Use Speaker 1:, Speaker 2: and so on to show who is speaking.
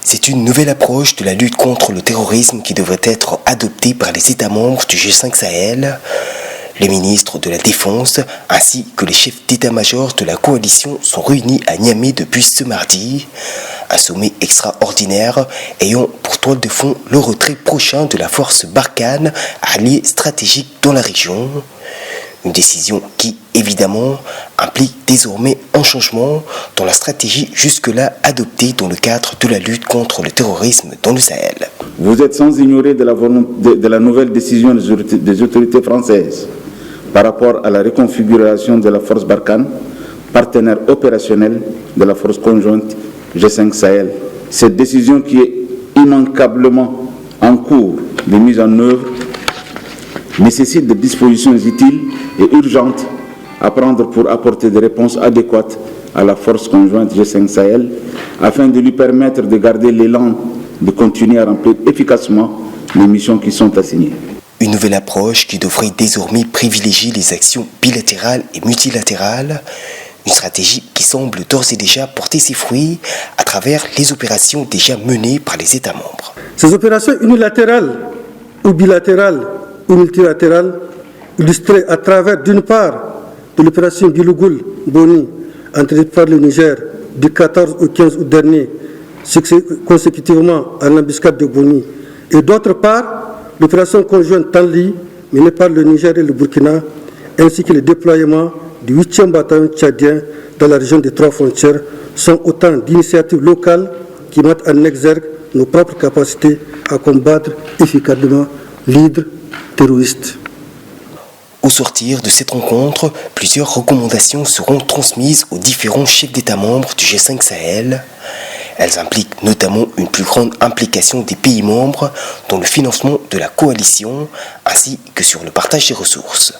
Speaker 1: C'est une nouvelle approche de la lutte contre le terrorisme qui devrait être adoptée par les États membres du G5 Sahel. Les ministres de la Défense ainsi que les chefs d'état-major de la coalition sont réunis à Niamey depuis ce mardi. Un sommet extraordinaire ayant pour toile de fond le retrait prochain de la force Barkhane, alliée stratégique dans la région. Une décision qui, évidemment, implique désormais un changement dans la stratégie jusque-là adoptée dans le cadre de la lutte contre le terrorisme dans le Sahel.
Speaker 2: Vous êtes sans ignorer de la nouvelle décision des autorités françaises par rapport à la reconfiguration de la force Barkhane, partenaire opérationnel de la force conjointe G5 Sahel. Cette décision qui est immanquablement en cours de mise en œuvre nécessite des dispositions utiles et urgentes à prendre pour apporter des réponses adéquates à la force conjointe G5 Sahel afin de lui permettre de garder l'élan de continuer à remplir efficacement les missions qui sont assignées.
Speaker 1: Une nouvelle approche qui devrait désormais privilégier les actions bilatérales et multilatérales, une stratégie qui semble d'ores et déjà porter ses fruits à travers les opérations déjà menées par les États membres.
Speaker 3: Ces opérations unilatérales ou bilatérales ou multilatérales, illustrées à travers d'une part de l'opération Gilougoul-Boni entraînée par le Niger du 14 au 15 août dernier, consécutivement à l'embuscade de Boni, et d'autre part l'opération conjointe Tanli menée par le Niger et le Burkina, ainsi que le déploiement du 8e bataillon tchadien dans la région des Trois Frontières, sont autant d'initiatives locales qui mettent en exergue nos propres capacités à combattre efficacement l'hydre terroriste.
Speaker 1: Au sortir de cette rencontre, plusieurs recommandations seront transmises aux différents chefs d'État membres du G5 Sahel. Elles impliquent notamment une plus grande implication des pays membres dans le financement de la coalition ainsi que sur le partage des ressources.